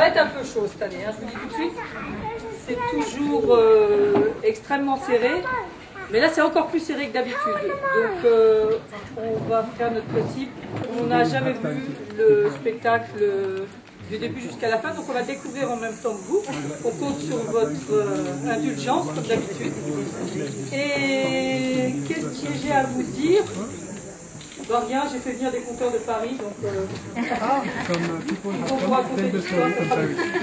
va être un peu chaud cette année, hein, je vous dis tout de suite. C'est toujours extrêmement serré. Mais là, c'est encore plus serré que d'habitude. Donc, on va faire notre possible. On n'a jamais vu le spectacle du début jusqu'à la fin, donc on va découvrir en même temps que vous. On compte sur votre indulgence, comme d'habitude. Et qu'est-ce que j'ai à vous dire? Bah, rien, j'ai fait venir des conteurs de Paris, donc ils vont vous raconter l'histoire.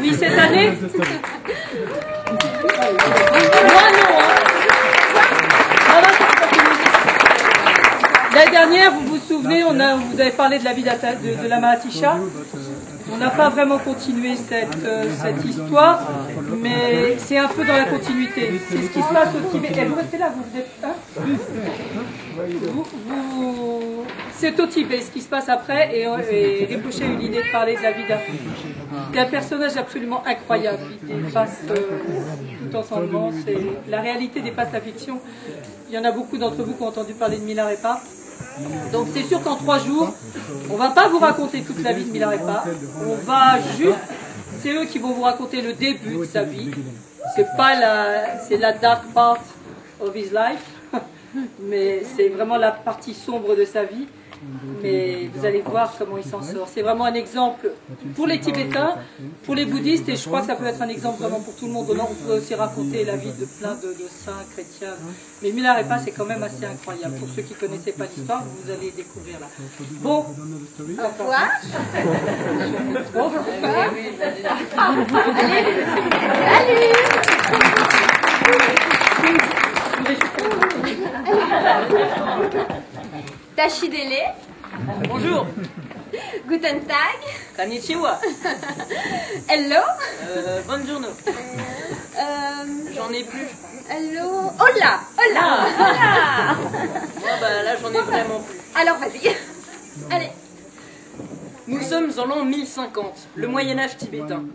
Oui, cette année. Moi, non, hein. L'année dernière, vous vous souvenez, vous avez parlé de la vie de la Mahatisha. On n'a pas vraiment continué cette histoire, mais c'est un peu dans la continuité. C'est ce qui se passe au Tibet. Et vous restez là, vous êtes c'est au Tibet ce qui se passe après, et Rinpoché a eu l'idée de parler de la vie d'un personnage absolument incroyable. Il dépasse tout entendement, la réalité dépasse la fiction. Il y en a beaucoup d'entre vous qui ont entendu parler de Milarepa. Donc c'est sûr qu'en 3 jours, on ne va pas vous raconter toute la vie de Milarepa. On va juste, c'est eux qui vont vous raconter le début de sa vie. C'est la dark part of his life, mais c'est vraiment la partie sombre de sa vie. Mais vous allez voir comment il s'en sort. C'est vraiment un exemple pour les Tibétains, pour les bouddhistes, et je crois que ça peut être un exemple vraiment pour tout le monde. On peut aussi raconter la vie de plein de saints chrétiens. Mais Milarepa, c'est quand même assez incroyable. Pour ceux qui ne connaissaient pas l'histoire, vous allez découvrir là. Bon, au revoir. Tachidele. Bonjour. Guten Tag. Konnichiwa. Hello. Buongiorno. J'en ai plus. Hello. Hola. Hola. Ah bah là j'en ai vraiment plus. Alors vas-y. Allez. Nous sommes en l'an 1050, le Moyen-Âge tibétain.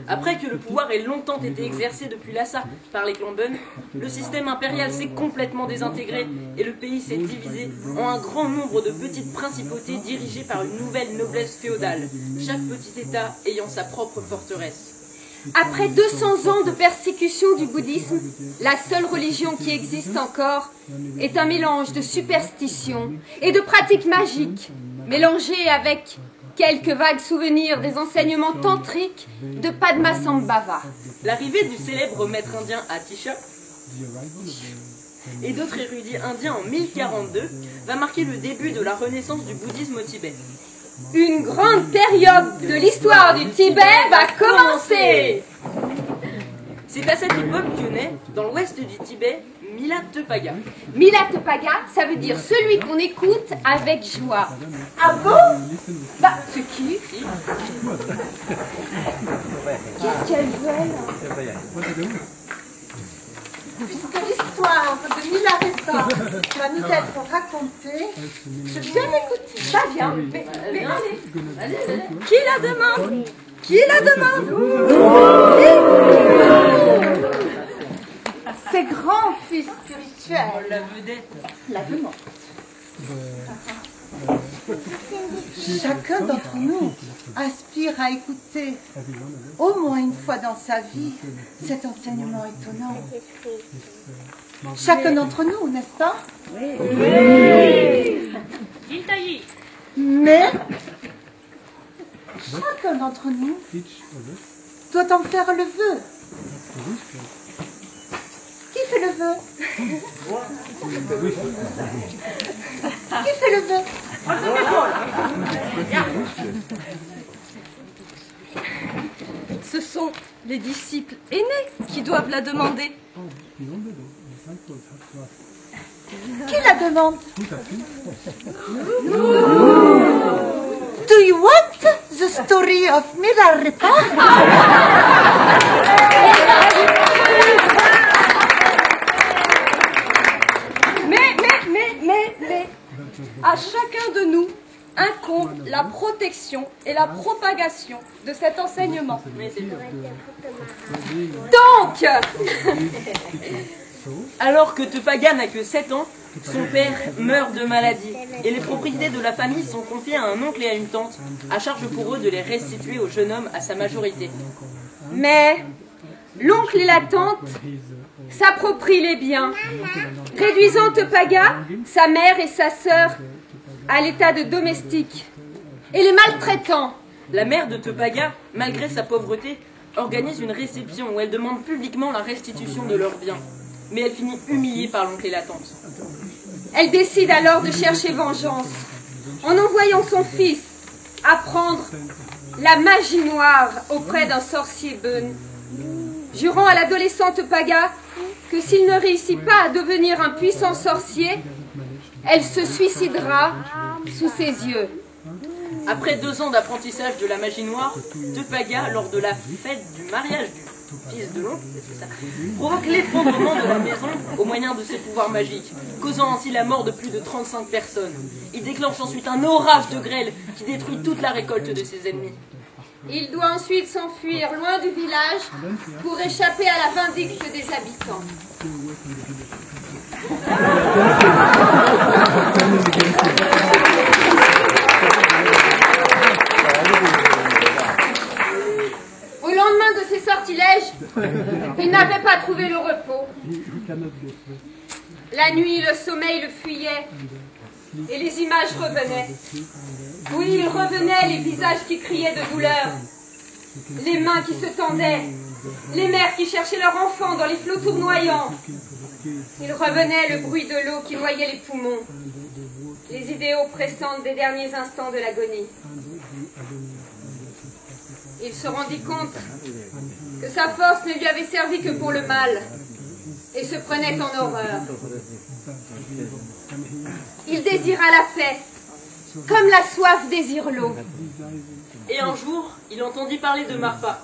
Après que le pouvoir ait longtemps été exercé depuis Lhasa par les clans Bön, le système impérial s'est complètement désintégré et le pays s'est divisé en un grand nombre de petites principautés dirigées par une nouvelle noblesse féodale, chaque petit état ayant sa propre forteresse. Après 200 ans de persécution du bouddhisme, la seule religion qui existe encore est un mélange de superstitions et de pratiques magiques, mélangées avec quelques vagues souvenirs des enseignements tantriques de Padmasambhava. L'arrivée du célèbre maître indien Atisha et d'autres érudits indiens en 1042 va marquer le début de la renaissance du bouddhisme au Tibet. Une grande période de l'histoire du Tibet va commencer. C'est à cette époque que naît, dans l'ouest du Tibet, Mila Tepaga. Mila Tepaga, ça veut dire celui qu'on écoute avec joie. Ah bon? Bah, c'est qui? Qu'est-ce qu'elle veut, elle? Puisque l'histoire de Milarepa va nous être racontée, je viens d'écouter. Ça vient. Mais allez. Qui la demande? Qui la demande? Ces grands fils spirituels. La vedette. La demande. Chacun d'entre nous aspire à écouter au moins une fois dans sa vie cet enseignement étonnant. Chacun d'entre nous, n'est-ce pas? Oui. Mais chacun d'entre nous doit en faire le vœu. Qui fait le vœu? Qui fait le vœu? Ce sont les disciples aînés qui doivent la demander. Qui la demande? Do you want the story of Milarepa? Mais, à chacun de nous incombe la protection et la propagation de cet enseignement. Donc, Alors que Tepaga n'a que 7 ans, Son père meurt de maladie et les propriétés de la famille sont confiées à un oncle et à une tante, à charge pour eux de les restituer au jeune homme à sa majorité. Mais l'oncle et la tante s'approprient les biens, réduisant Tepaga, sa mère et sa sœur, à l'état de domestiques, et les maltraitant. La mère de Tepaga, malgré sa pauvreté, organise une réception où elle demande publiquement la restitution de leurs biens. Mais elle finit humiliée par l'oncle et la tante. Elle décide alors de chercher vengeance en envoyant son fils apprendre la magie noire auprès d'un sorcier Bön, jurant à l'adolescente Tepaga que s'il ne réussit pas à devenir un puissant sorcier, elle se suicidera sous ses yeux. Après 2 ans d'apprentissage de la magie noire, Tepaga, lors de la fête du mariage du fils de l'oncle, provoque l'effondrement de la maison au moyen de ses pouvoirs magiques, causant ainsi la mort de plus de 35 personnes. Il déclenche ensuite un orage de grêle qui détruit toute la récolte de ses ennemis. Il doit ensuite s'enfuir loin du village pour échapper à la vindicte des habitants. Au lendemain de ces sortilèges, il n'avait pas trouvé le repos. La nuit, le sommeil le fuyait et les images revenaient. Oui, il revenait, les visages qui criaient de douleur, les mains qui se tendaient, les mères qui cherchaient leur enfant dans les flots tournoyants. Il revenait, le bruit de l'eau qui noyait les poumons, les idées oppressantes des derniers instants de l'agonie. Il se rendit compte que sa force ne lui avait servi que pour le mal et se prenait en horreur. Il désira la paix, comme la soif désire l'eau. Et un jour, il entendit parler de Marfa.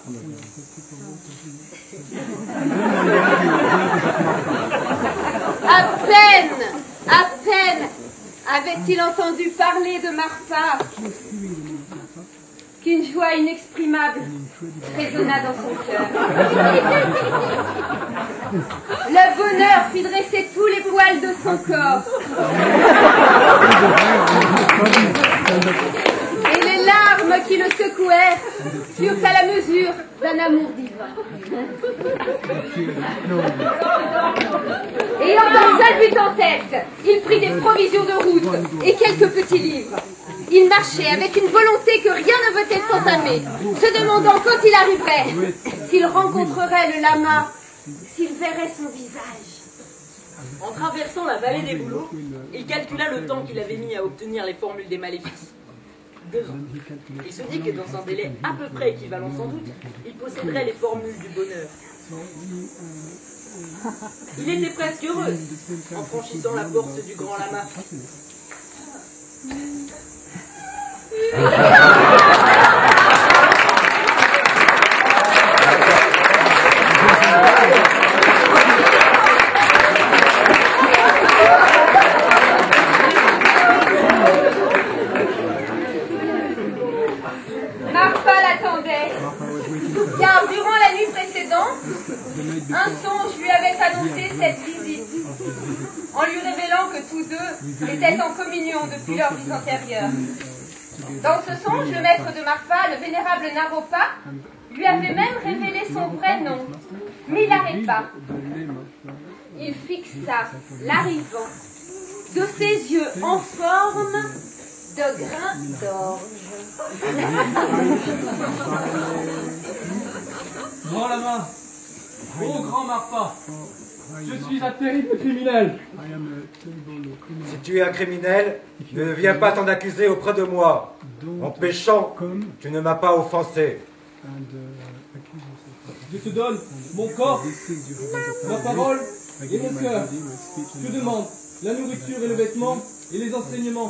À peine avait-il entendu parler de Marfa qu'une joie inexprimable résonna dans son cœur. Le bonheur fit dresser tous les poils de son corps. Et les larmes qui le secouèrent furent à la mesure d'un amour divin. Ayant un seul but en tête, il prit des provisions de route et quelques petits livres. Il marchait avec une volonté que rien ne veut être entamé, se demandant quand il arriverait, s'il rencontrerait le lama, s'il verrait son visage. En traversant la vallée des bouleaux, il calcula le temps qu'il avait mis à obtenir les formules des maléfices. 2 ans. Il se dit que dans un délai à peu près équivalent sans doute, il posséderait les formules du bonheur. Il était presque heureux en franchissant la porte du grand lama. Marfa l'attendait, car durant la nuit précédente, un songe lui avait annoncé cette visite, en lui révélant que tous deux étaient en communion depuis leur vie antérieure. Dans ce songe, le maître de Marfa, le vénérable Naropa, lui avait même révélé son vrai nom, Milarepa. Il fixa l'arrivant de ses yeux en forme de grains d'orge. Grand lama, ô grand Marfa, je suis un terrible criminel. Si tu es un criminel, ne viens pas t'en accuser auprès de moi. En péchant, tu ne m'as pas offensé. Je te donne mon corps, ma parole et mon cœur. Je te demande la nourriture et le vêtement et les enseignements.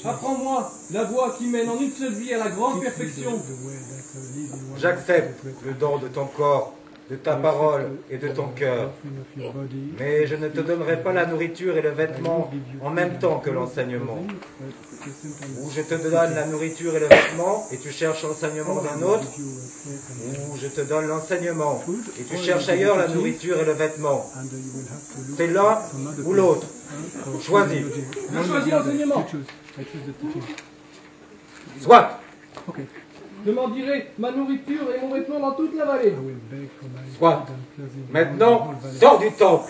Apprends-moi la voie qui mène en une seule vie à la grande perfection. J'accepte le don de ton corps, de ta parole et de ton cœur. Mais je ne te donnerai pas la nourriture et le vêtement en même temps que l'enseignement. Ou je te donne la nourriture et le vêtement et tu cherches l'enseignement d'un autre. Ou je te donne l'enseignement et tu cherches ailleurs la nourriture et le vêtement. C'est l'un ou l'autre. Choisis. Je choisis l'enseignement. Soit. Je m'en dirai ma nourriture et mon vêtement dans toute la vallée. Soit. Maintenant, sors du temple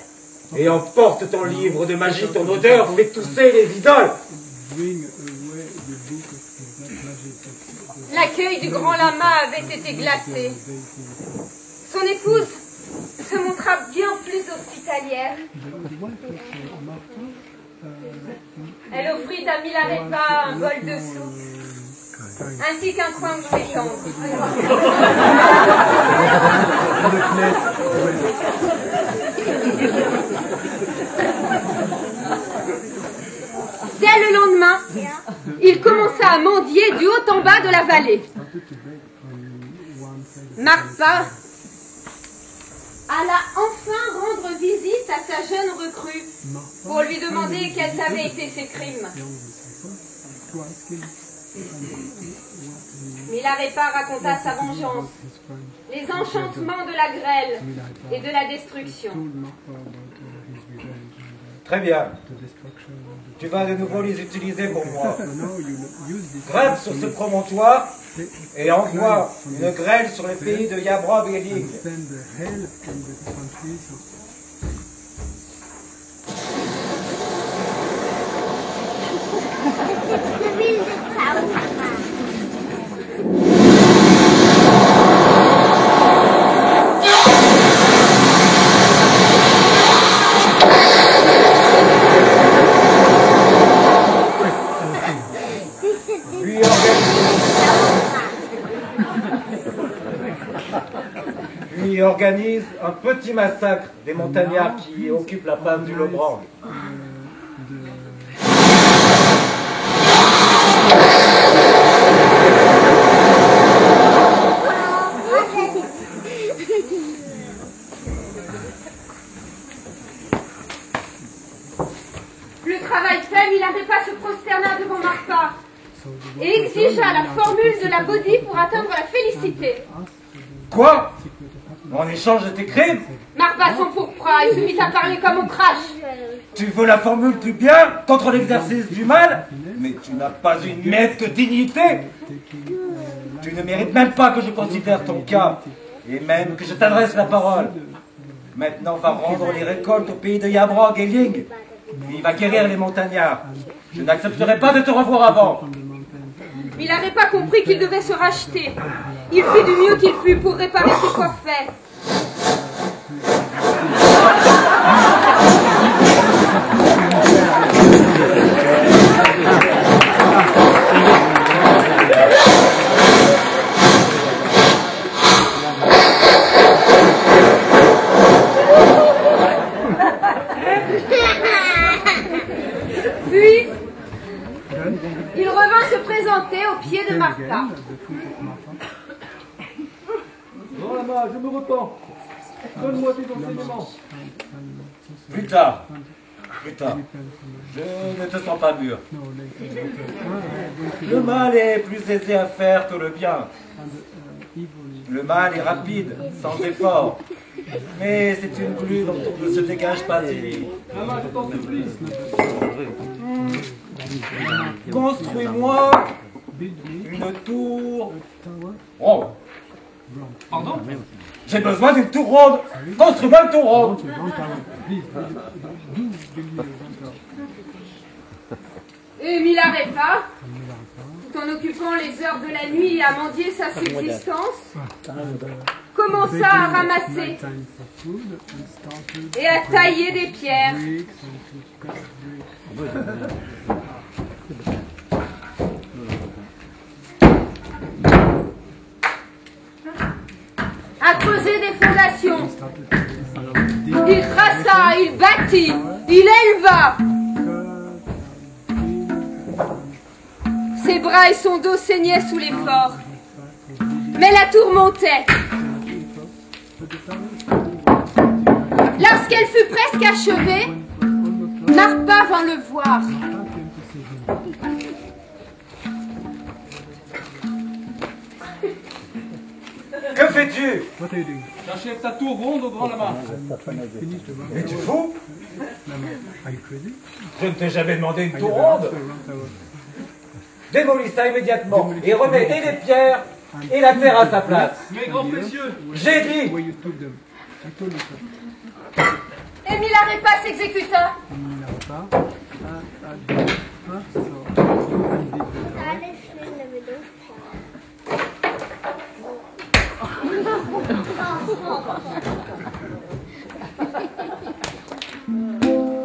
et emporte ton livre de magie. Ton odeur fait tousser les idoles. L'accueil du grand lama avait été glacé. Son épouse se montra bien plus hospitalière. Elle offrit à Milarepa un bol de soupe, ainsi qu'un coin de ses tentes. Dès le lendemain, il commença à mendier du haut en bas de la vallée. Marpa alla enfin rendre visite à sa jeune recrue pour lui demander quels avaient été ses crimes. Milarepa raconta sa vengeance, les enchantements de la grêle et de la destruction. Très bien. Tu vas de nouveau les utiliser pour moi. Grimpe sur ce promontoire et envoie une grêle sur le pays de Yabrog et Ling. Puis organise un petit massacre des montagnards qui occupent la place du Lobrang. Le travail fait, Milarepa se prosterna devant Marpa et exigea la formule de la Bodhi pour atteindre la félicité. Quoi? En échange de tes crimes? Marpa s'empourpra et se mit à parler comme on crache. Tu veux la formule du bien contre l'exercice du mal? Mais tu n'as pas une miette de dignité. Tu ne mérites même pas que je considère ton cas, et même que je t'adresse la parole. Maintenant, va rendre les récoltes au pays de Yabrog et Ling. Il va guérir les montagnards. Je n'accepterai pas de te revoir avant. Il n'avait pas compris qu'il devait se racheter. Il fit du mieux qu'il put pour réparer ses forfaits. Puis, il revint se présenter au pied de Marpa. Grand lama, je me repens. Donne-moi tes enseignements. Plus tard. Plus tard. Je ne te sens pas mûr. Le mal est plus aisé à faire que le bien. Le mal est rapide, sans effort. Mais c'est une glu dont on ne se dégage pas si vite. Lama, je t'en supplie. Construis-moi une tour ronde. Pardon? J'ai besoin d'une tour ronde. Construis-moi une tour ronde. Et Milarepa, tout en occupant les heures de la nuit à mendier sa subsistance, commença à ramasser et à tailler des pierres. À creuser des fondations. Il traça, il bâtit, il éleva. Ses bras et son dos saignaient sous l'effort. Mais la tour montait. Lorsqu'elle fut presque achevée, Marpa vint le voir. Que fais-tu? J'achève ta tour ronde au grand lama. Es-tu fou? Je ne t'ai jamais demandé une tour ronde. Démolis ça immédiatement et remets et les pierres et la terre à sa place. Mes grands précieux, J'ai dit. Et Milarépa s'exécuta.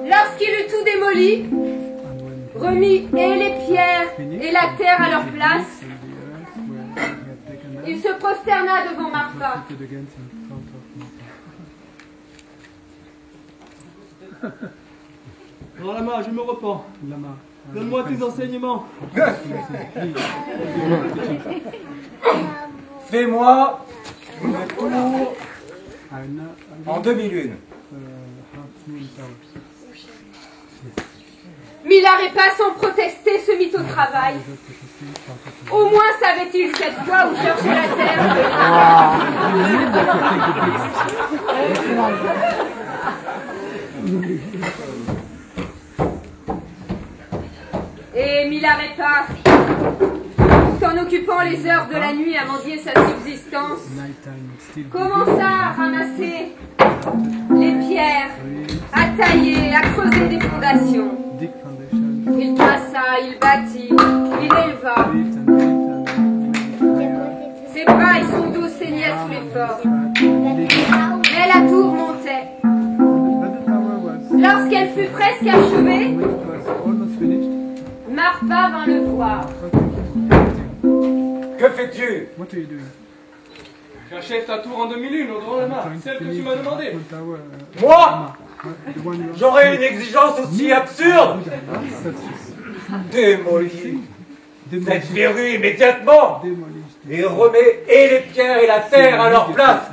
Lorsqu'il eut tout démoli, remit et les pierres et la terre à leur place, il se prosterna devant Marpa. grand lama, je me repens. Donne-moi tes enseignements. Fais-moi une tour en demi-lune. Milarépa, sans protester, se mit au travail. Au moins savait-il cette fois où chercher la terre. Et Milarépa, tout en occupant les heures de la nuit à mendier sa subsistance, commença à ramasser les pierres, à tailler, à creuser des fondations. Il traça, il bâtit, il éleva. Ses bras et son dos saignaient sous l'effort. Mais la tour montait. Lorsqu'elle fut presque achevée, Marpa vint le voir. Que fais-tu? J'achève ta tour en demi-lune au grand lama, celle que tu m'as demandé. Moi? J'aurais une exigence aussi absurde? Démolis cette verrue immédiatement et remets et les pierres et la terre à leur place.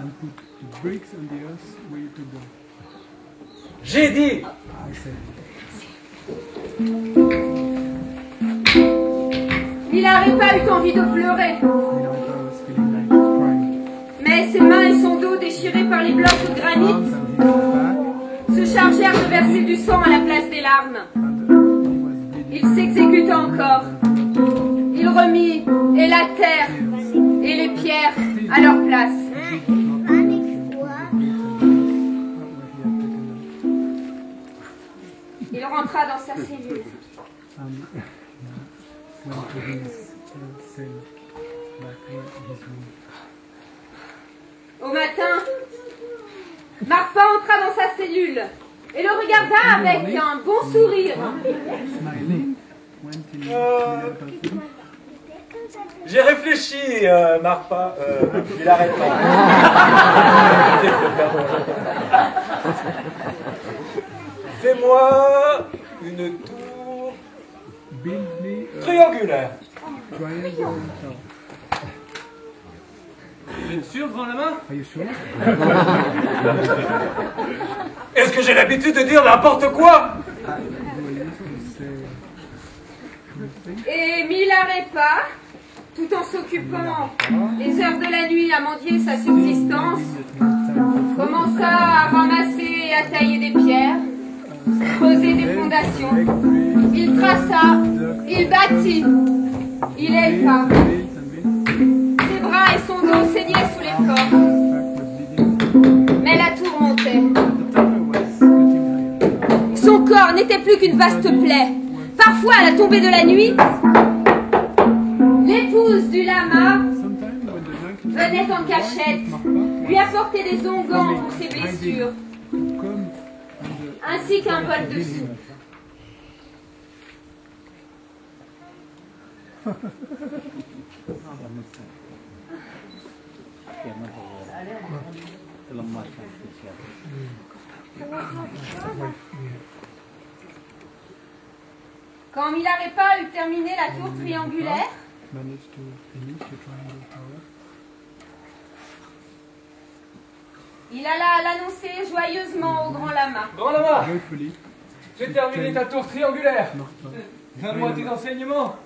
J'ai dit. Milarépa eut envie de pleurer. Mais ses mains et son dos déchirés par les blocs de granit se chargèrent de verser du sang à la place des larmes. Il s'exécuta encore. Il remit et la terre et les pierres à leur place. Il rentra dans sa cellule. Au matin, Marpa entra dans sa cellule et le regarda avec un bon sourire. J'ai réfléchi, Marpa. Il arrête pas. Fais-moi une tour triangulaire. Bien sûr, grand lama. Est-ce que j'ai l'habitude de dire n'importe quoi? Et Milarépa, tout en s'occupant les heures de la nuit à mendier sa subsistance, commença à ramasser et à tailler des pierres, creuser des fondations. Il traça, il bâtit, il éleva. Ses bras et son dos saignaient sous l'effort. Mais la tour montait. Son corps n'était plus qu'une vaste plaie. Parfois, à la tombée de la nuit, l'épouse du lama venait en cachette lui apporter des onguents pour ses blessures, ainsi qu'un bol de soupe. Quand Milarépa eut terminé la tour triangulaire, Il alla l'annoncer joyeusement au grand lama. Grand lama, j'ai terminé ta tour triangulaire. Donne-moi tes enseignements.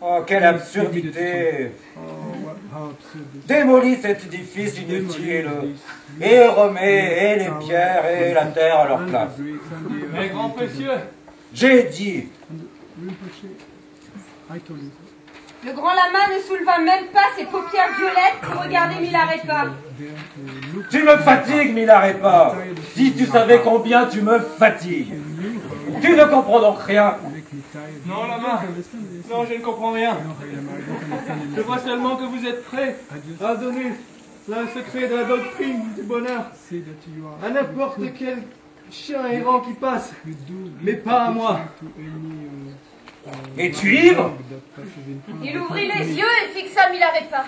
Oh, quelle absurdité! Démolis cet édifice inutile et remets et les pierres et la terre à leur place. Mes grands précieux, J'ai dit. Le grand lama ne souleva même pas ses paupières violettes pour regarder Milarepa. Tu me fatigues, Milarepa. Si tu savais combien tu me fatigues. Tu ne comprends donc rien. non lama, non je ne comprends rien. Je vois seulement que vous êtes prêts à donner le secret de la doctrine du bonheur à n'importe quel chien errant qui passe, mais pas à moi. Es-tu ivre? Il ouvrit les yeux et fixa Milarepa.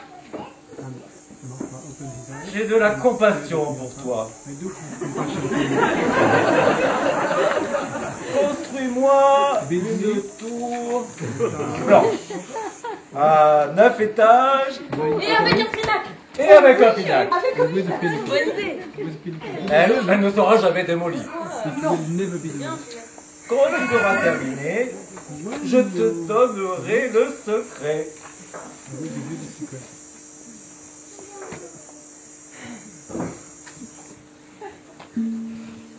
J'ai de la compassion pour toi. Construis-moi une tour blanche à 9 étages Et avec un pinacle. et avec un pinacle. Bonne idée. Elle ne sera jamais démolie. Quand tu auras terminé, je te donnerai le secret.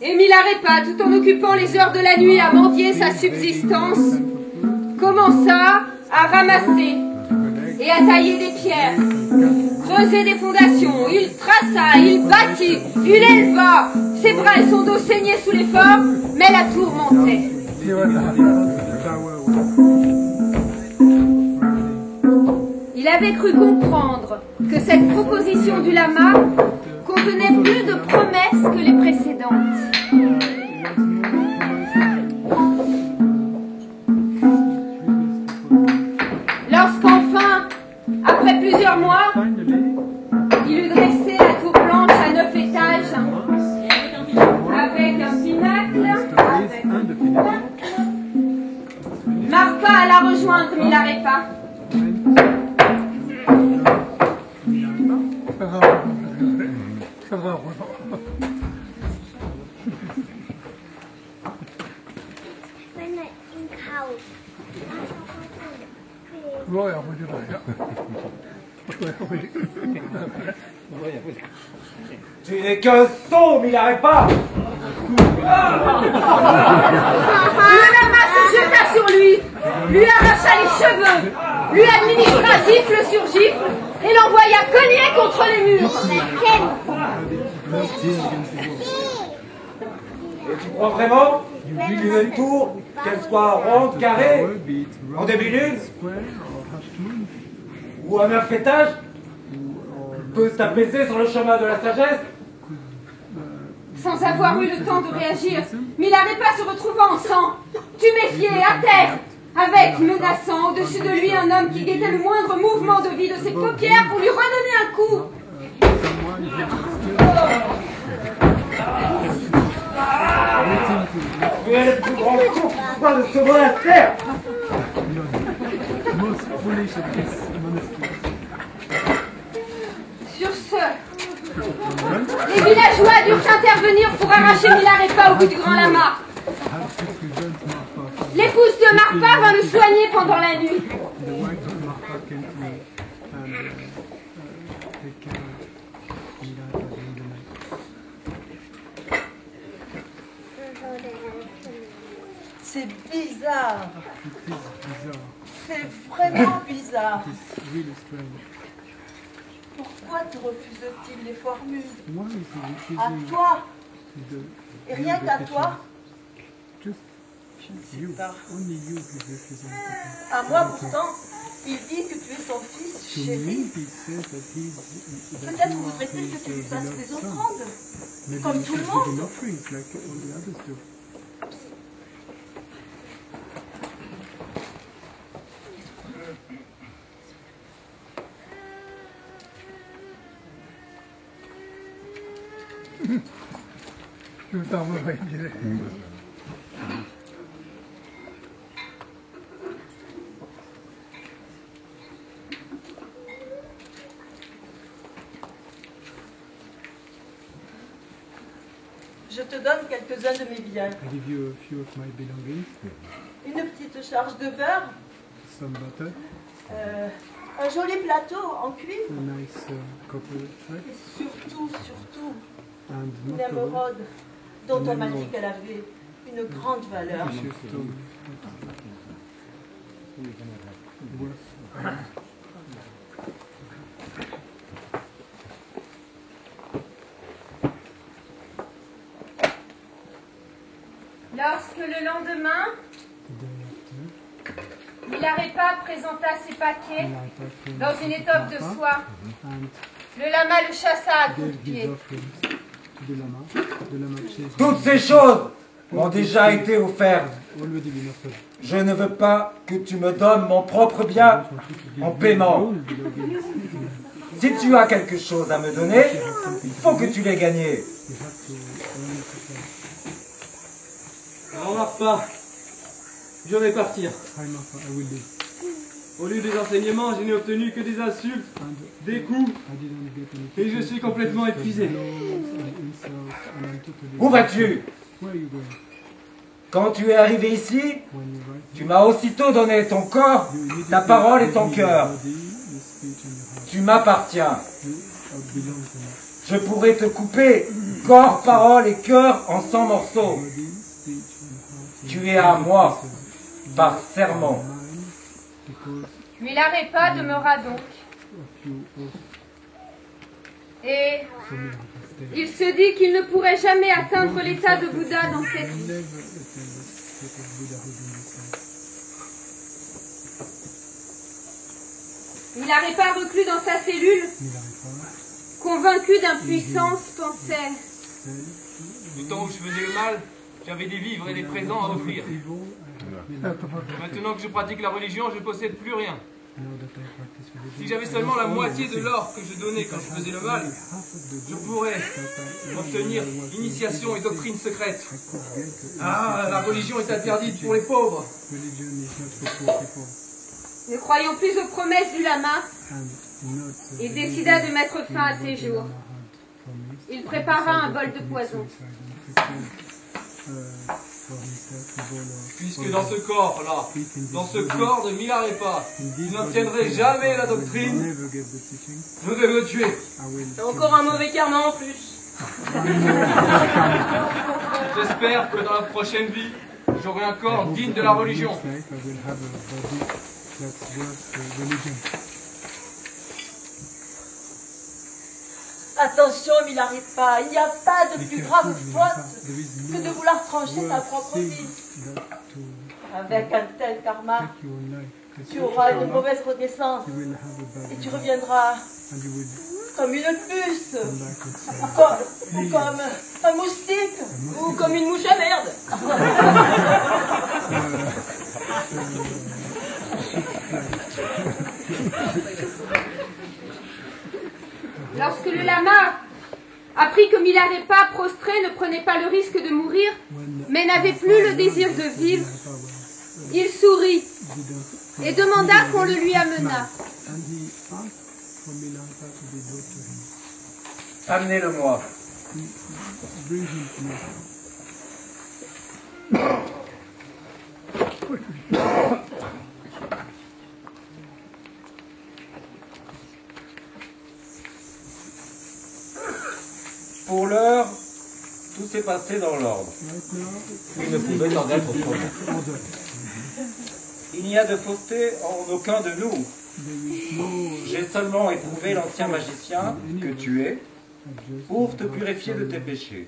Et Milarepa, tout en occupant les heures de la nuit à mendier sa subsistance, commença à ramasser et à tailler des pierres, creuser des fondations. Il traça, il bâtit, il éleva. Ses bras et son dos saignaient sous l'effort, mais la tourmentait. Il avait cru comprendre que cette proposition du lama contenait plus de promesses que les précédentes. Lorsqu'enfin, après plusieurs mois, il eut dressé la tour blanche à 9 étages, avec un pinacle, Marpa alla rejoindre Milarepa. Tu n'es qu'un sot, Milarepa. Le lama se jeta sur lui, lui arracha les cheveux, lui administra gifle sur gifle et l'envoya cogner contre les murs. Et tu crois vraiment qu'une tour, qu'elle soit ronde, carrée, en début lune, ou à 9 étages, peut s'apaiser sur le chemin de la sagesse? Sans avoir eu le temps de réagir, Milarepa se retrouva en sang, tuméfié, à terre, avec, menaçant au-dessus de lui, un homme qui guettait le moindre mouvement de vie de ses paupières pour lui redonner un coup. Tu es le plus grand sourd de ce monastère. Sur ce, les villageois durent intervenir pour arracher Milarepa au bout du grand lama. L'épouse de Marpa vint le soigner pendant la nuit. C'est bizarre. C'est vraiment bizarre. Pourquoi te refuse-t-il les formules? À toi. Et rien qu'à toi. Je ne sais pas. À moi pourtant, il dit que tu es son fils chéri. Peut-être voudrait-il que tu lui fasses des offrandes, comme tout le monde. Je te donne quelques-uns de mes biens. I give you a few of my belongings, Une petite charge de beurre, some butter, un joli plateau en cuivre, a nice copper thread, et surtout, and une most of all, émeraude dont on m'a dit qu'elle avait une grande valeur. precious stone worth. Lorsque le lendemain, The day after, Milarepa présenta ses paquets Milarepa dans une étoffe de soie, and le lama le chassa à coups de gave his pied. offerings to the lama. The lama chased Toutes him. ces choses m'ont déjà été offertes. Already been offered. Je ne veux pas que tu me donnes mon propre bien en paiement. Si tu as quelque chose à me donner, il faut que tu l'aies gagné. Remarque pas. Je vais partir. Au lieu des enseignements, je n'ai obtenu que des insultes, des coups, et je suis complètement épuisé. Où vas-tu? Quand tu es arrivé ici, tu m'as aussitôt donné ton corps, ta parole et ton cœur. Tu m'appartiens. Je pourrais te couper corps, parole et cœur en 100 morceaux. Tu es à moi, par serment. Milarepa demeura donc. Et il se dit qu'il ne pourrait jamais atteindre l'état de Bouddha dans cette vie. Milarepa reclus dans sa cellule, convaincu d'impuissance, pensait: Du temps où je faisais le mal, j'avais des vivres et des présents à offrir. Maintenant que je pratique la religion, je ne possède plus rien. Si j'avais seulement la moitié de l'or que je donnais quand je faisais le mal, je pourrais obtenir initiation et doctrine secrète. Ah, la religion est interdite pour les pauvres. ne croyant plus aux promesses du lama, il décida de mettre fin à ses jours. Il prépara un bol de poison. Puisque dans ce corps-là, dans ce corps de Milarepa, vous n'obtiendrez jamais la doctrine, je vais me tuer. T'as encore un mauvais karma en plus. J'espère que dans la prochaine vie, j'aurai un corps digne de la religion. Attention, Milarepa, il n'y a pas de plus grave faute que de vouloir trancher sa propre vie. Avec un tel karma, tu auras une mauvaise renaissance et tu reviendras comme une puce, ou comme un moustique, Ou comme une mouche à merde. Lorsque le lama apprit que Milarepa, prostré, ne prenait pas le risque de mourir, mais n'avait plus le désir de vivre, il sourit et demanda qu'on le lui amenât. Amenez-le-moi. Pour l'heure, tout s'est passé dans l'ordre. Il ne pouvait en être autrement. Il n'y a de fausseté en aucun de nous. J'ai seulement éprouvé l'ancien magicien que tu es pour te purifier de tes péchés.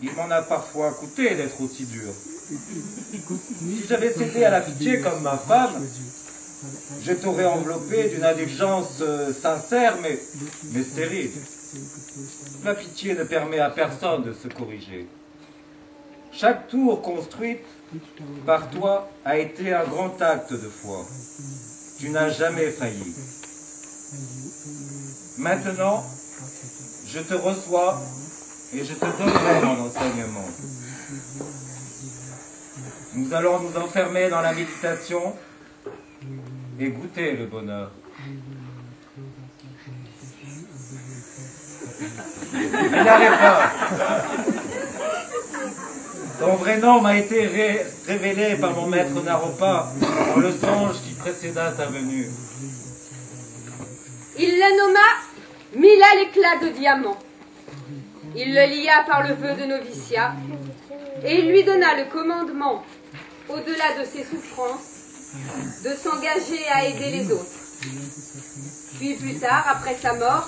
Il m'en a parfois coûté d'être aussi dur. Si j'avais cédé à la pitié comme ma femme, je t'aurais enveloppé d'une indulgence sincère mais stérile. La pitié ne permet à personne de se corriger. Chaque tour construite par toi a été un grand acte de foi. Tu n'as jamais failli. Maintenant, je te reçois et je te donnerai mon enseignement. Nous allons nous enfermer dans la méditation et goûter le bonheur. Il n'arrête pas. Ton vrai nom m'a été révélé par mon maître Naropa dans le songe qui précéda ta venue. Il la nomma Mila l'éclat de diamant. Il le lia par le vœu de noviciat et il lui donna le commandement, au-delà de ses souffrances, de s'engager à aider les autres. Puis plus tard, après sa mort,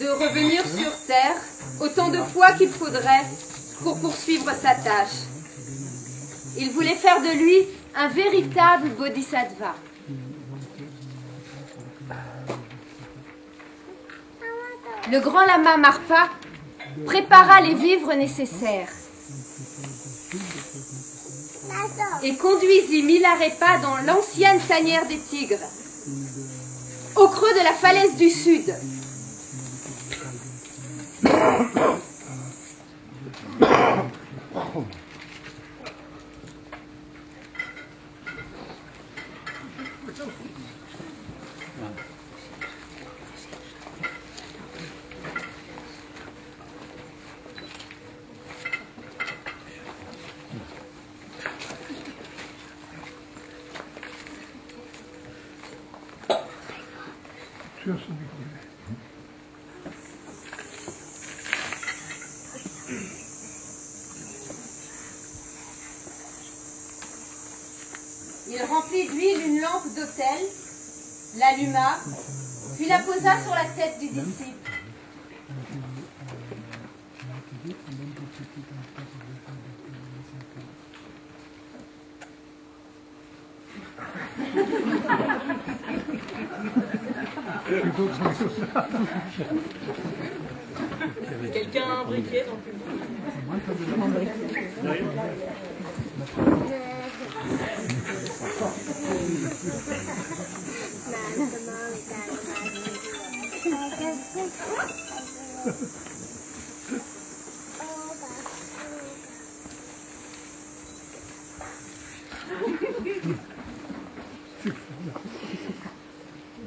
de revenir sur terre autant de fois qu'il faudrait pour poursuivre sa tâche. Il voulait faire de lui un véritable bodhisattva. Le grand lama Marpa prépara les vivres nécessaires et conduisit Milarepa dans l'ancienne tanière des tigres, au creux de la falaise du sud. Il remplit d'huile une lampe d'autel, l'alluma, puis la posa sur la tête du disciple. Quelqu'un a un briquet dans le public?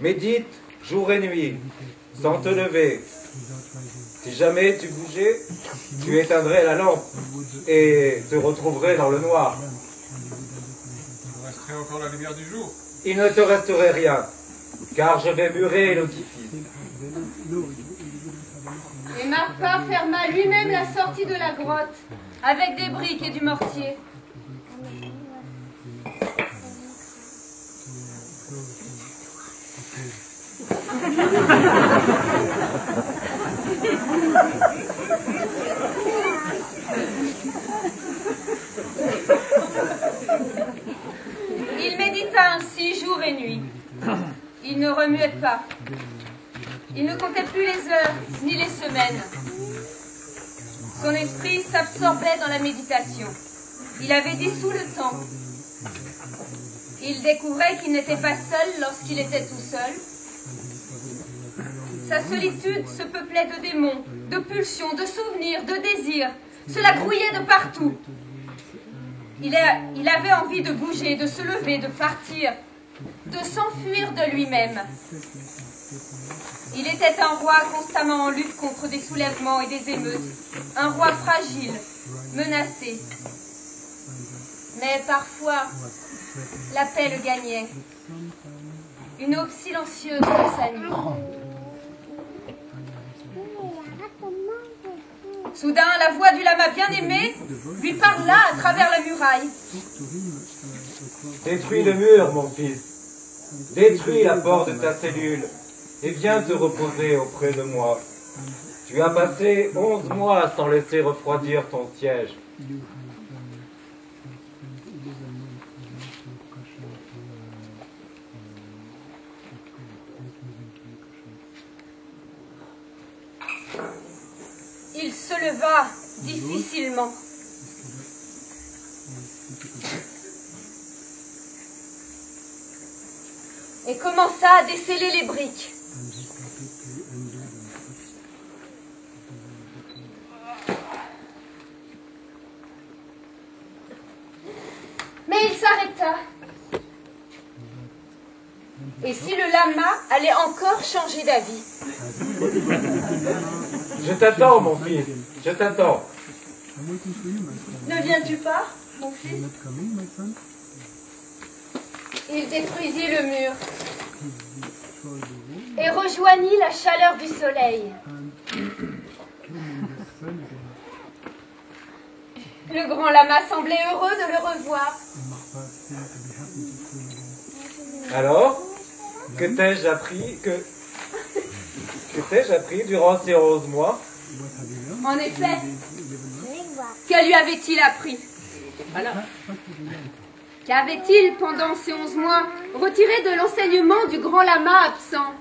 Médite jour et nuit, sans te lever. Si jamais tu bougeais, tu éteindrais la lampe et te retrouverais dans le noir. Il me resterait encore la lumière du jour. Il ne te resterait rien, car je vais murer l'audifice. Et Marpa ferma lui-même la sortie de la grotte avec des briques et du mortier. Il médita ainsi jour et nuit. Il ne remuait pas. Il ne comptait plus les heures ni les semaines. Son esprit s'absorbait dans la méditation. Il avait dissous le temps. Il découvrait qu'il n'était pas seul lorsqu'il était tout seul. Sa solitude se peuplait de démons, de pulsions, de souvenirs, de désirs. Cela grouillait de partout. Il avait envie de bouger, de se lever, de partir, de s'enfuir de lui-même. Il était un roi constamment en lutte contre des soulèvements et des émeutes, un roi fragile, menacé. Mais parfois, la paix le gagnait. Une aube silencieuse de sa nuit. Soudain, la voix du lama bien-aimé lui parla à travers la muraille. Détruis le mur, mon fils. Détruis la porte de ta cellule et viens te reposer auprès de moi. Tu as passé 11 mois sans laisser refroidir ton siège. Il se leva difficilement. Et commença à déceler les briques. Mais il s'arrêta. Et si le lama allait encore changer d'avis? Je t'attends, mon fils, je t'attends. Ne viens-tu pas, mon fils? Il détruisit le mur et rejoignit la chaleur du soleil. Le grand lama semblait heureux de le revoir. Alors, que t'ai-je appris durant ces 11 mois? En effet, que lui avait-il appris? Qu'avait-il, pendant ces 11 mois, retiré de l'enseignement du grand lama absent?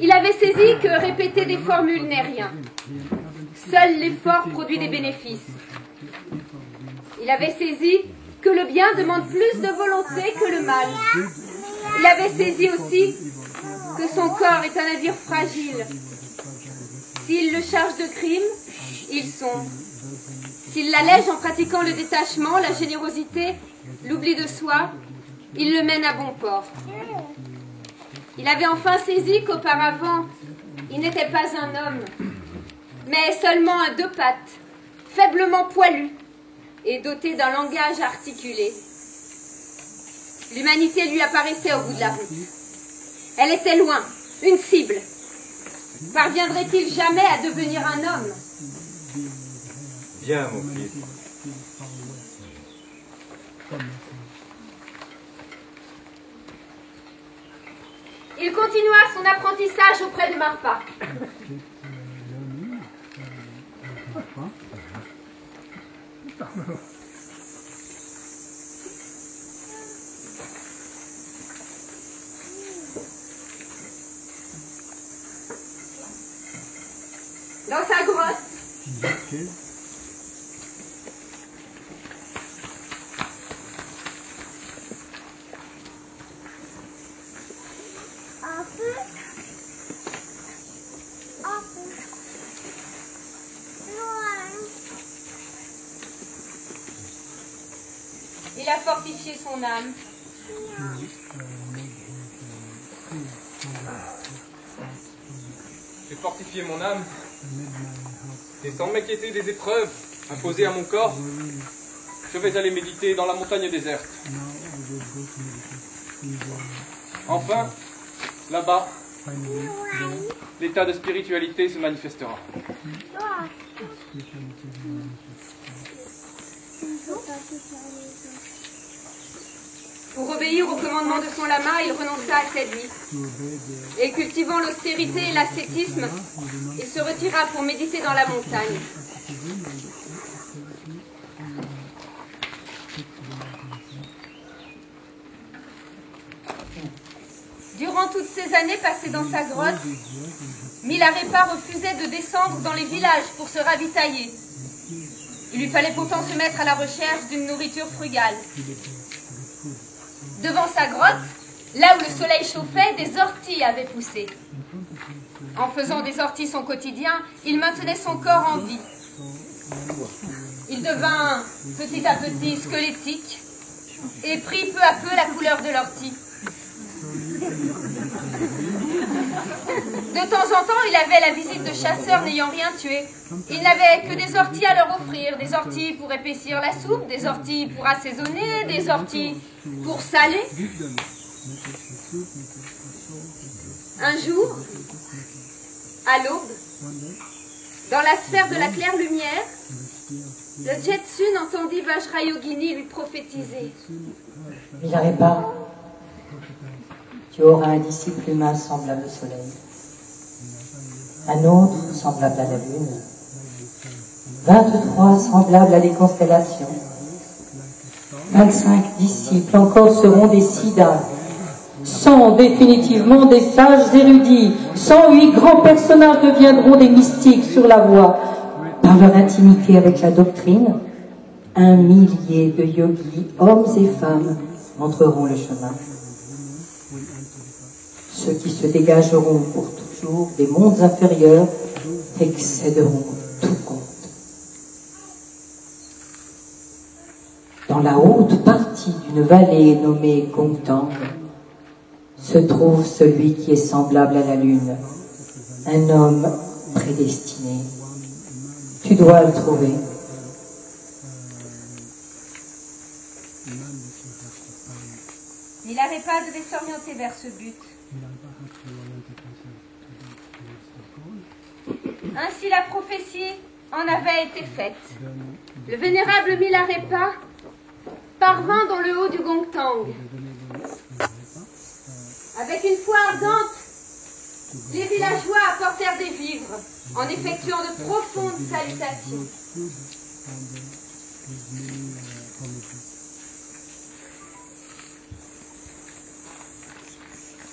Il avait saisi que répéter des formules n'est rien. Seul l'effort produit des bénéfices. Il avait saisi que le bien demande plus de volonté que le mal. Il avait saisi aussi que son corps est un navire fragile. S'il le charge de crimes, il sombre. S'il l'allège en pratiquant le détachement, la générosité, l'oubli de soi, il le mène à bon port. Il avait enfin saisi qu'auparavant, il n'était pas un homme, mais seulement un deux pattes, faiblement poilu et doté d'un langage articulé. L'humanité lui apparaissait au bout de la route. Elle était loin, une cible. Parviendrait-il jamais à devenir un homme? Viens, mon fils. Il continua son apprentissage auprès de Marpa. Dans sa grotte, il a fortifié son âme. J'ai fortifié mon âme, et sans m'inquiéter des épreuves imposées à mon corps, je vais aller méditer dans la montagne déserte. Enfin, là-bas, l'état de spiritualité se manifestera. Pour obéir au commandement de son lama, il renonça à cette vie. Et cultivant l'austérité et l'ascétisme, il se retira pour méditer dans la montagne. Durant toutes ces années passées dans sa grotte, Milarepa refusait de descendre dans les villages pour se ravitailler. Il lui fallait pourtant se mettre à la recherche d'une nourriture frugale. Devant sa grotte, là où le soleil chauffait, des orties avaient poussé. En faisant des orties son quotidien, il maintenait son corps en vie. Il devint petit à petit squelettique et prit peu à peu la couleur de l'ortie. De temps en temps, il avait la visite de chasseurs n'ayant rien tué. Il n'avait que des orties à leur offrir, des orties pour épaissir la soupe, des orties pour assaisonner, des orties pour saler. Un jour, à l'aube, dans la sphère de la claire lumière, le Jetsun entendit Vajrayogini lui prophétiser. Milarepa, tu auras un disciple humain semblable au soleil, un autre semblable à la lune, 23 semblables à des constellations, 25 disciples encore seront des siddhas, 100 définitivement des sages érudits, 108 grands personnages deviendront des mystiques sur la voie. Par leur intimité avec la doctrine, 1 millier de yogis, hommes et femmes, montreront le chemin. Ceux qui se dégageront pour toujours des mondes inférieurs excéderont tout compte. Dans la haute partie d'une vallée nommée Gongtang se trouve celui qui est semblable à la lune, un homme prédestiné. Tu dois le trouver Milarepa devait s'orienter vers ce but. Ainsi la prophétie en avait été faite. Le vénérable Milarepa parvint dans le haut du Gongtang. Avec une foi ardente, les villageois apportèrent des vivres en effectuant de profondes salutations.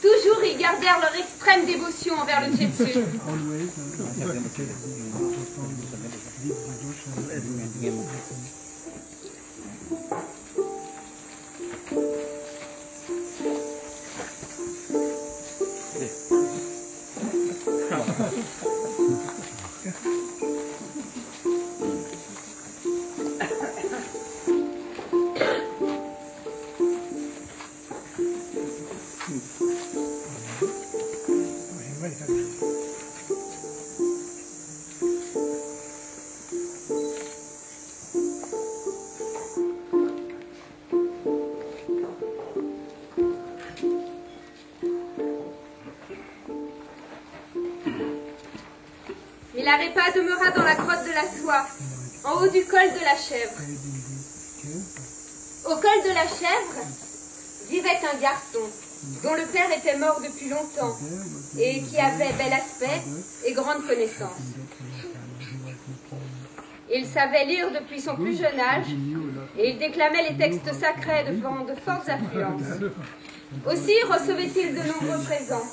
Toujours, ils gardèrent leur extrême dévotion envers le Jetsun. Milarepa demeura dans la grotte de la soie, en haut du col de la chèvre. Au col de la chèvre vivait un garçon, dont le père était mort depuis longtemps, et qui avait bel aspect et grande connaissance. Il savait lire depuis son plus jeune âge, et il déclamait les textes sacrés devant de fortes affluences. Aussi recevait-il de nombreux présents.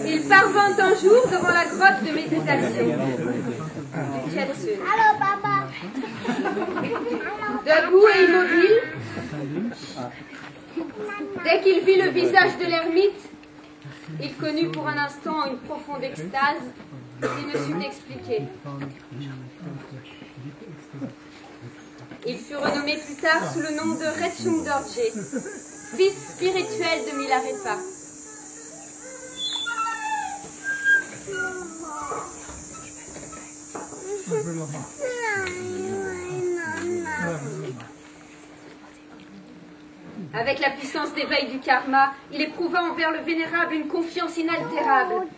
Il parvint un jour devant la grotte de méditation du Jetsun. Debout et immobile, dès qu'il vit le visage de l'ermite, il connut pour un instant une profonde extase qu'il ne sut expliquer. Il fut renommé plus tard sous le nom de Rechung Dorje, fils spirituel de Milarepa. Avec la puissance d'éveil du karma, il éprouva envers le vénérable une confiance inaltérable.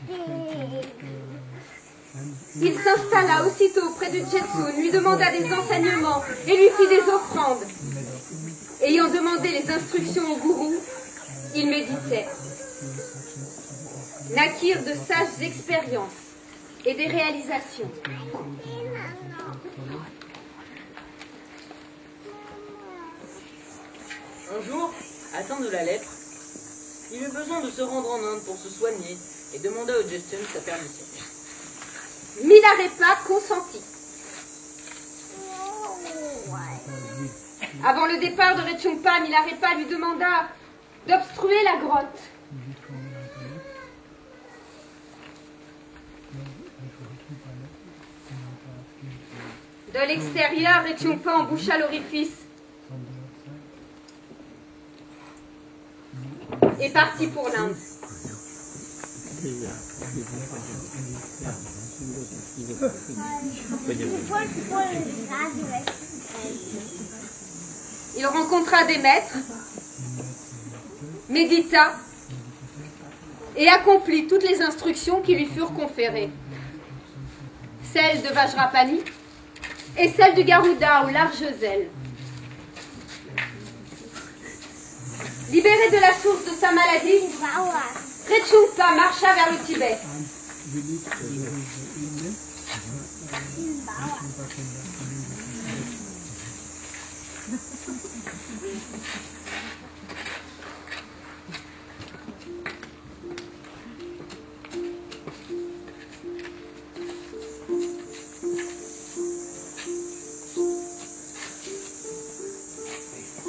Il s'installa aussitôt auprès du Jetsun, lui demanda des enseignements et lui fit des offrandes. Ayant demandé les instructions au gourou, il méditait. Naquirent de sages expériences et des réalisations. Un jour, atteint de la lèpre, il eut besoin de se rendre en Inde pour se soigner et demanda au Jetsun sa permission. Milarepa consentit. Avant le départ de Rechungpa, Milarepa lui demanda d'obstruer la grotte. De l'extérieur, Rechungpa emboucha l'orifice et partit pour l'Inde. Il rencontra des maîtres, médita et accomplit toutes les instructions qui lui furent conférées. Celles de Vajrapani et celles du Garuda aux larges ailes. Libéré de la source de sa maladie, Rechungpa marcha vers le Tibet.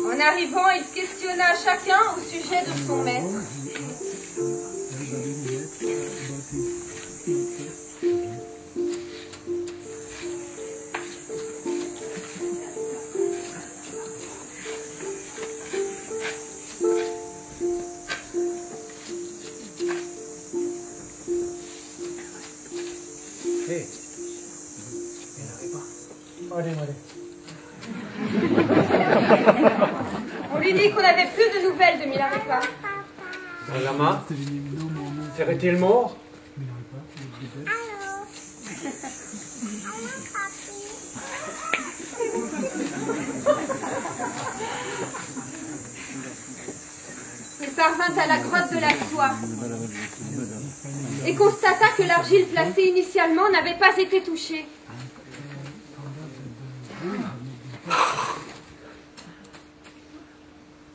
En arrivant, il questionna chacun au sujet de son maître. clé. Allez. On lui dit qu'on n'avait plus de nouvelles de Milarepa. Le lama serait-il mort? Il parvint à la grotte de la soie et constata que l'argile placée initialement n'avait pas été touchée.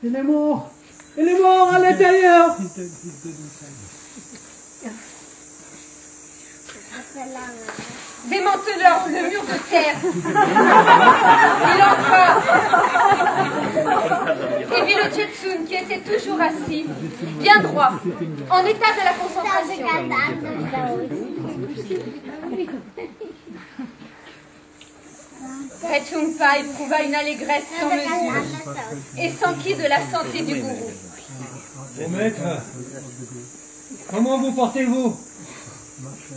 Il est mort à l'intérieur. Démantelant le mur de terre, il entra et vit le Jetsun qui était toujours assis, bien droit, en état de la concentration. Rechungpa éprouva une allégresse sans mesure et s'enquit de la santé du gourou. Mon maître, comment vous portez-vous?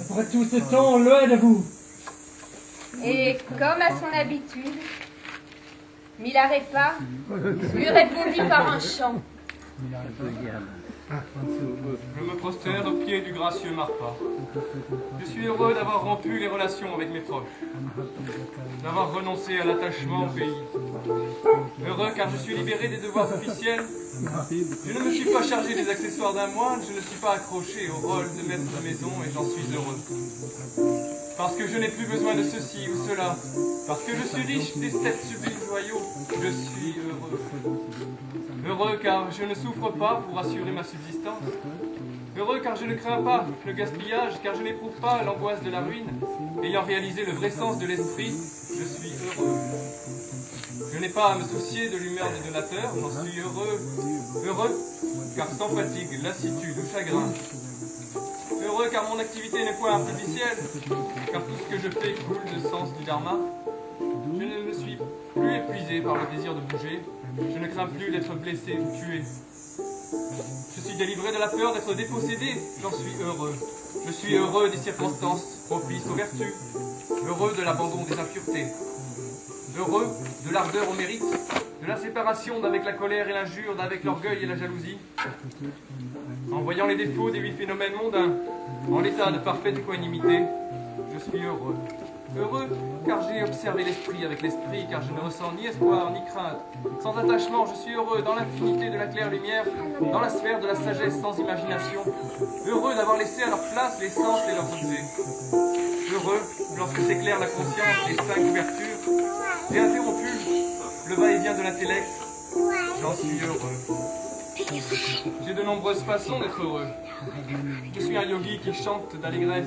Après tout ce temps, loin de vous. Et comme à son habitude, Milarepa lui répondit par un chant. Je me prosterne aux pieds du gracieux Marpa. Je suis heureux d'avoir rompu les relations avec mes proches, d'avoir renoncé à l'attachement au pays. Heureux car je suis libéré des devoirs officiels. Je ne me suis pas chargé des accessoires d'un moine, je ne suis pas accroché au rôle de maître de maison et j'en suis heureux. Parce que je n'ai plus besoin de ceci ou cela, parce que je suis riche des 7 sublimes joyaux, je suis heureux. Heureux car je ne souffre pas pour assurer ma subsistance. Heureux car je ne crains pas le gaspillage, car je n'éprouve pas l'angoisse de la ruine. Ayant réalisé le vrai sens de l'esprit, je suis heureux. Je n'ai pas à me soucier de l'humeur des donateurs, j'en suis heureux. Heureux car sans fatigue, lassitude ou chagrin. Heureux car mon activité n'est point artificielle, car tout ce que je fais coule de sens du Dharma. Je ne me suis plus épuisé par le désir de bouger, je ne crains plus d'être blessé ou tué. Je suis délivré de la peur d'être dépossédé, j'en suis heureux. Je suis heureux des circonstances propices aux vertus, heureux de l'abandon des impuretés, heureux de l'ardeur au mérite, de la séparation d'avec la colère et l'injure, d'avec l'orgueil et la jalousie. En voyant les défauts des 8 phénomènes mondains, en l'état de parfaite équanimité, je suis heureux. Heureux, car j'ai observé l'esprit avec l'esprit, car je ne ressens ni espoir ni crainte. Sans attachement, je suis heureux dans l'infinité de la claire lumière, dans la sphère de la sagesse sans imagination. Heureux d'avoir laissé à leur place les sens et leurs objets. Heureux lorsque s'éclaire la conscience des 5 ouvertures. J'ai interrompu le va-et-vient de l'intellect. J'en suis heureux. J'ai de nombreuses façons d'être heureux. Je suis un yogi qui chante d'allégresse.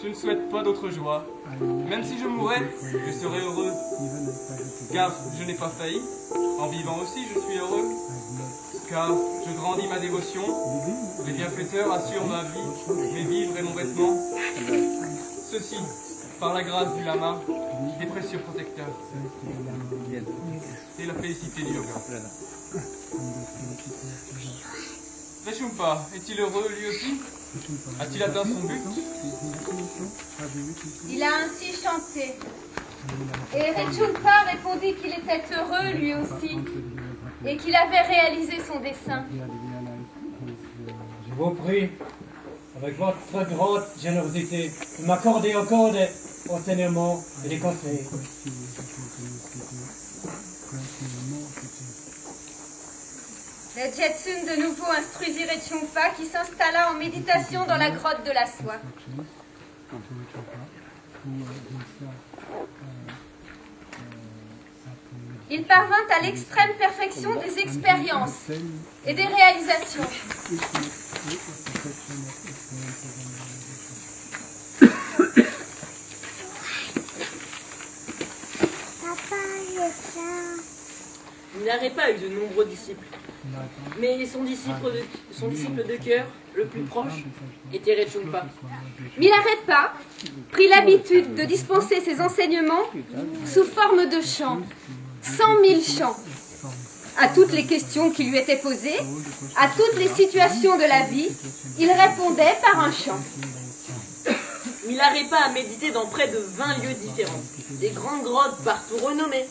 Je ne souhaite pas d'autre joie. Même si je mourais, je serais heureux. Car je n'ai pas failli. En vivant aussi, je suis heureux. Car je grandis ma dévotion. Les bienfaiteurs assurent ma vie, mes vivres et mon vêtement. Ceci, par la grâce du lama, des précieux protecteurs. Et la félicité du yoga. Rechungpa, est-il heureux lui aussi? A-t-il atteint son but? Il a ainsi chanté. Et Rechungpa répondit qu'il était heureux lui aussi et qu'il avait réalisé son dessein. Je vous prie, avec votre grande générosité, de m'accorder encore des enseignements et des conseils. Le Jetsun de nouveau instruisit Rechungpa qui s'installa en méditation dans la grotte de la soie. Il parvint à l'extrême perfection des expériences et des réalisations. Milarepa a eu de nombreux disciples, mais son disciple de cœur, le plus proche, était Rechungpa. Milarepa prit l'habitude de dispenser ses enseignements sous forme de chants, 100 000 chants, à toutes les questions qui lui étaient posées, à toutes les situations de la vie, il répondait par un chant. Milarepa a médité dans près de 20 lieux différents, des grandes grottes partout renommées.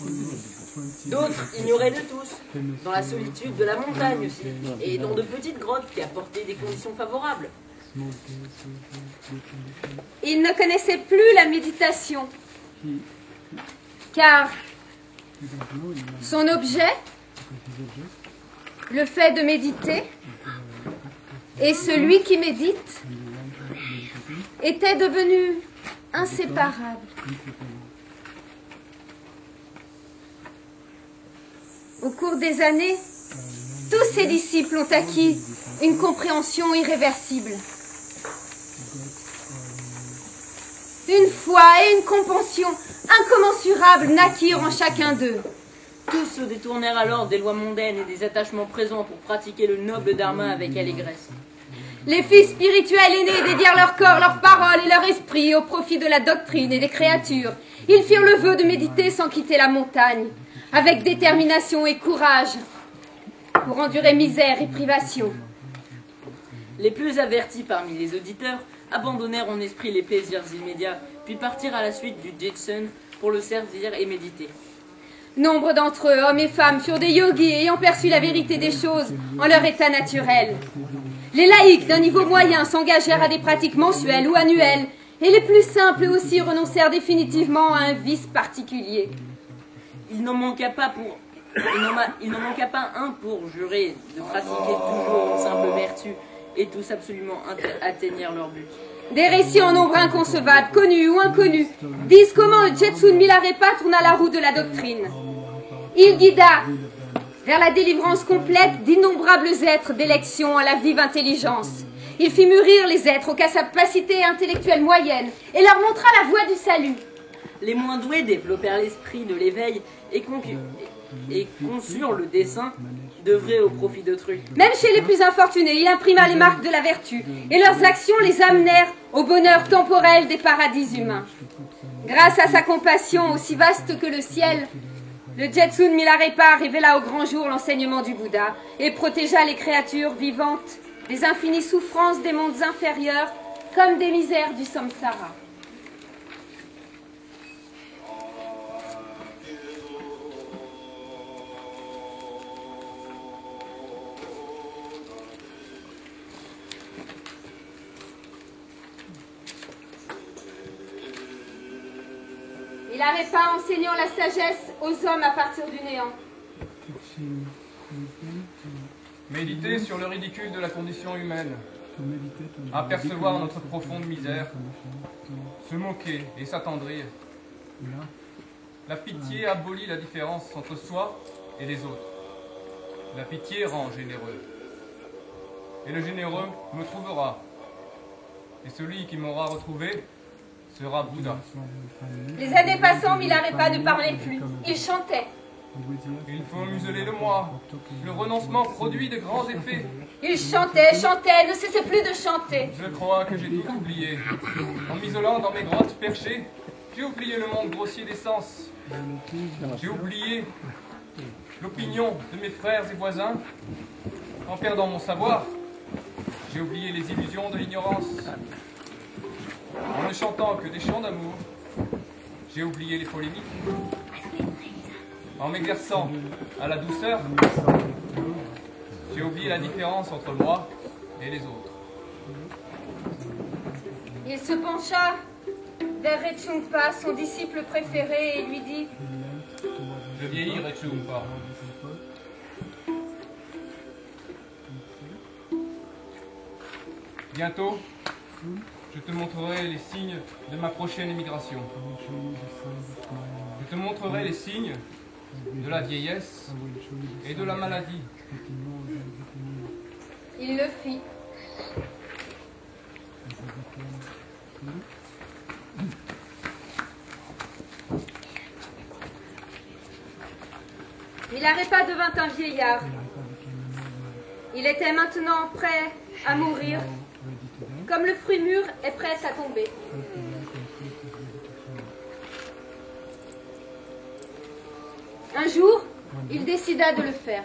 D'autres ignorés de tous, dans la solitude de la montagne aussi, et dans de petites grottes qui apportaient des conditions favorables. Il ne connaissait plus la méditation, car son objet, le fait de méditer, et celui qui médite étaient devenus inséparables. Au cours des années, tous ses disciples ont acquis une compréhension irréversible. Une foi et une compassion incommensurables naquirent en chacun d'eux. Tous se détournèrent alors des lois mondaines et des attachements présents pour pratiquer le noble dharma avec allégresse. Les fils spirituels aînés dédièrent leur corps, leurs paroles et leur esprit au profit de la doctrine et des créatures. Ils firent le vœu de méditer sans quitter la montagne, avec détermination et courage, pour endurer misère et privation. Les plus avertis parmi les auditeurs abandonnèrent en esprit les plaisirs immédiats, puis partirent à la suite du Jetsun pour le servir et méditer. Nombre d'entre eux, hommes et femmes, furent des yogis ayant perçu la vérité des choses en leur état naturel. Les laïcs d'un niveau moyen s'engagèrent à des pratiques mensuelles ou annuelles, et les plus simples aussi renoncèrent définitivement à un vice particulier. Il n'en manqua pas un pour jurer de pratiquer toujours une simple vertu, et tous absolument atteignirent leur but. Des récits en nombre inconcevable, connus ou inconnus, disent comment le Jetsun Milarepa tourna la roue de la doctrine. Il guida vers la délivrance complète d'innombrables êtres d'élection à la vive intelligence. Il fit mûrir les êtres aux capacités intellectuelles moyennes et leur montra la voie du salut. Les moins doués développèrent l'esprit de l'éveil et conçurent le dessein d'œuvrer au profit d'autrui. Même chez les plus infortunés, il imprima les marques de la vertu, et leurs actions les amenèrent au bonheur temporel des paradis humains. Grâce à sa compassion aussi vaste que le ciel, le Jetsun Milarepa révéla au grand jour l'enseignement du Bouddha et protégea les créatures vivantes des infinies souffrances des mondes inférieurs comme des misères du samsara. Milarepa enseignant la sagesse aux hommes à partir du néant. Méditer sur le ridicule de la condition humaine, apercevoir notre profonde misère, se moquer et s'attendrir. La pitié abolit la différence entre soi et les autres. La pitié rend généreux. Et le généreux me trouvera. Et celui qui m'aura retrouvé sera Bouddha. Les années passant, Milarepa ne parlait plus. Il chantait. Il faut museler le moi. Le renoncement produit de grands effets. Il chantait, chantait, ne cessait plus de chanter. Je crois que j'ai tout oublié. En m'isolant dans mes grottes perchées, j'ai oublié le monde grossier des sens. J'ai oublié l'opinion de mes frères et voisins. En perdant mon savoir, j'ai oublié les illusions de l'ignorance. En ne chantant que des chants d'amour, j'ai oublié les polémiques. En m'exerçant à la douceur, j'ai oublié la différence entre moi et les autres. Il se pencha vers Rechungpa, son disciple préféré, et lui dit: Je vieillis, Rechungpa. Bientôt, je te montrerai les signes de ma prochaine émigration. Je te montrerai les signes de la vieillesse et de la maladie. Il le fit. Milarepa devint un vieillard. Il était maintenant prêt à mourir, comme le fruit mûr est prêt à tomber. Un jour, il décida de le faire.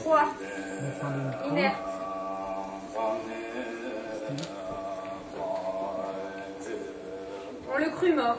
froid, inerte. On le crut mort.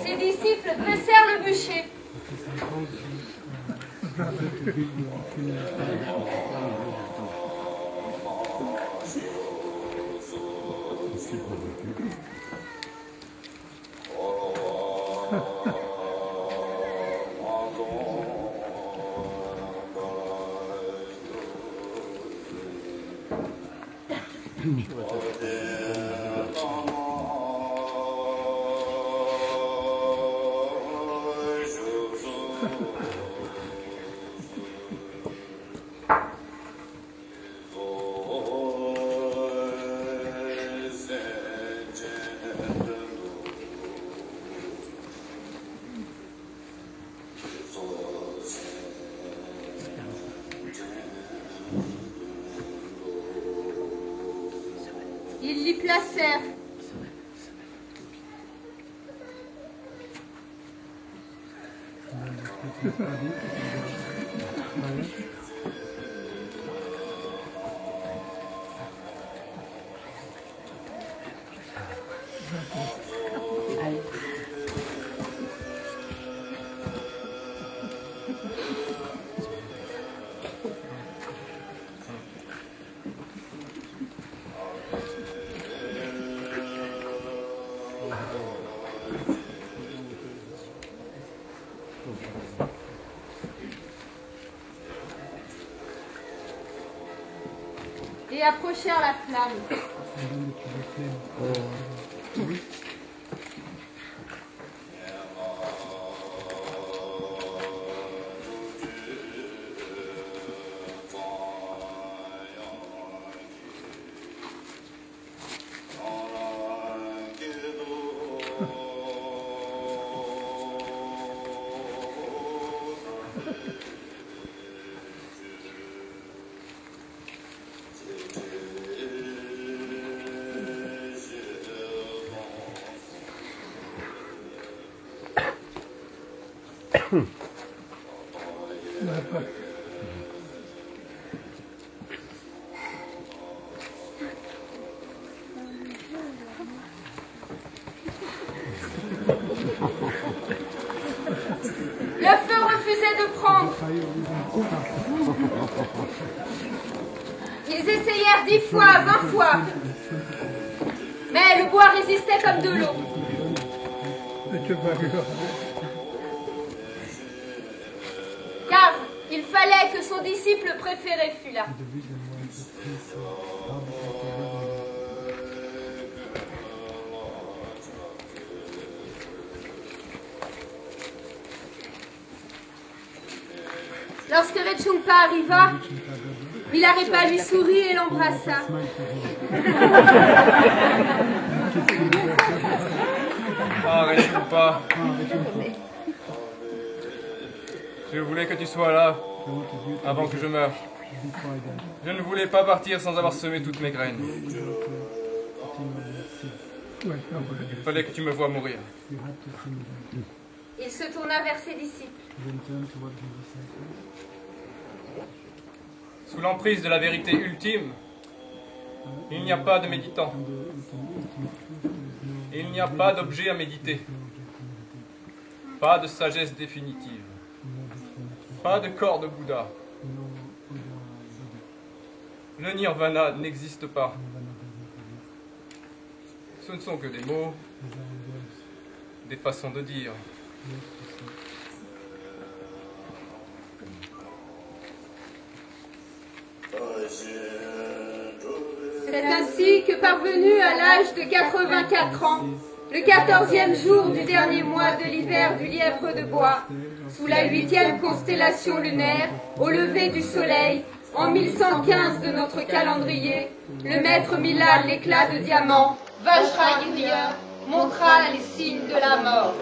Ses disciples dressèrent le bûcher. Ils l'y placèrent. Et approchèrent la flamme. Le feu refusait de prendre. Ils essayèrent 10 fois, 20 fois. Mais le bois résistait comme de l'eau. Car il fallait que son disciple préféré fût là. Lorsque Rechungpa arriva, Milarepa lui sourit et l'embrassa. Ah, Rechungpa. Je voulais que tu sois là avant que je meure. Je ne voulais pas partir sans avoir semé toutes mes graines. Il fallait que tu me voies mourir. Il se tourna vers ses disciples. Sous l'emprise de la vérité ultime, il n'y a pas de méditant. Il n'y a pas d'objet à méditer. Pas de sagesse définitive. Pas de corps de Bouddha. Le nirvana n'existe pas. Ce ne sont que des mots, des façons de dire. C'est ainsi que parvenu à l'âge de 84 ans, le 14e jour du dernier mois de l'hiver du lièvre de bois, sous la 8e constellation lunaire, au lever du soleil, en 1115 de notre calendrier, le maître Milal, l'éclat de diamant, Vajrayana, montra les signes de la mort.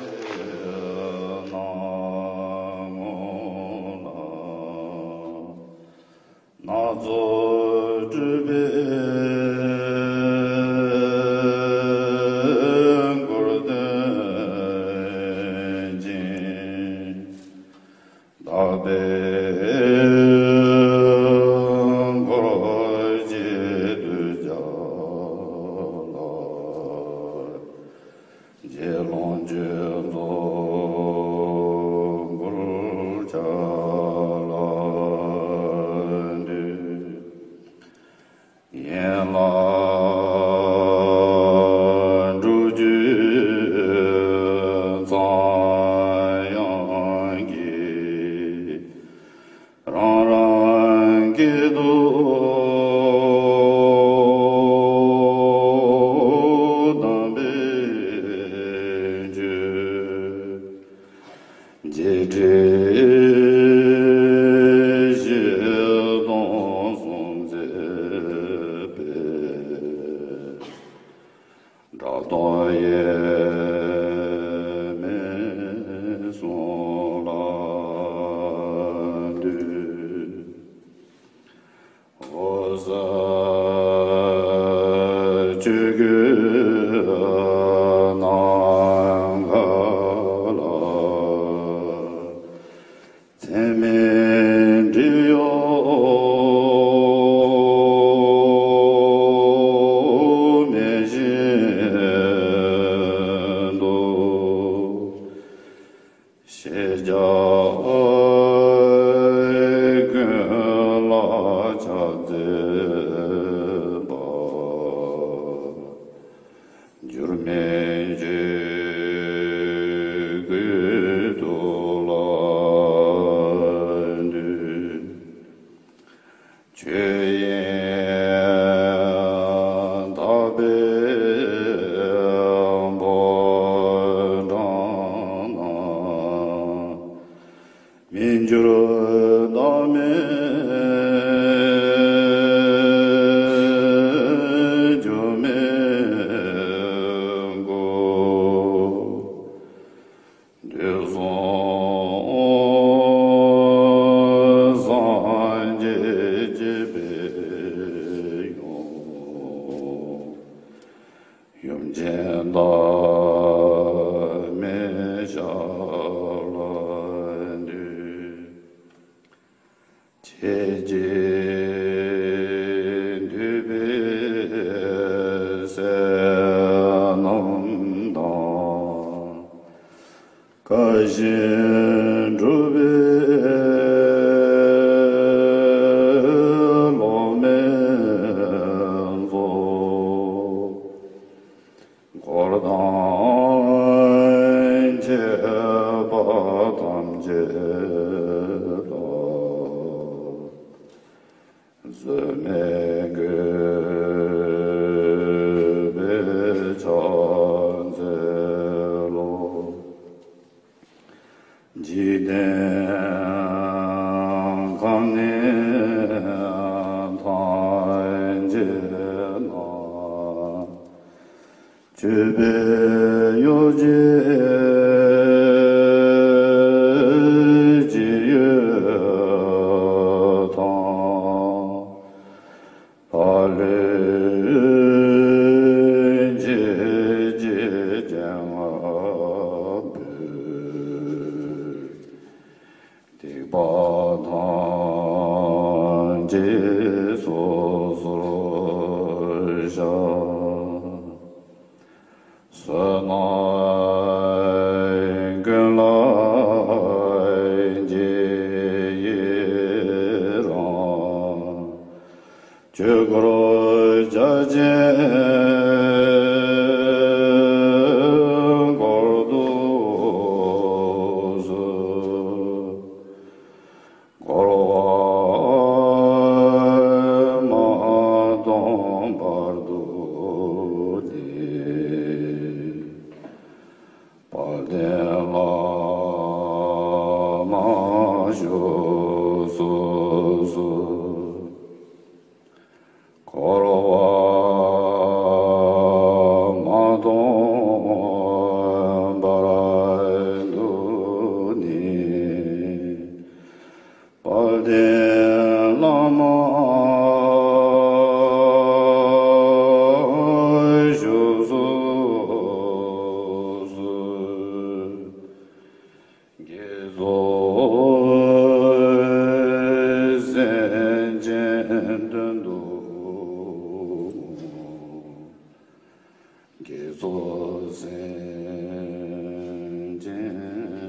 Je Gezo zen jen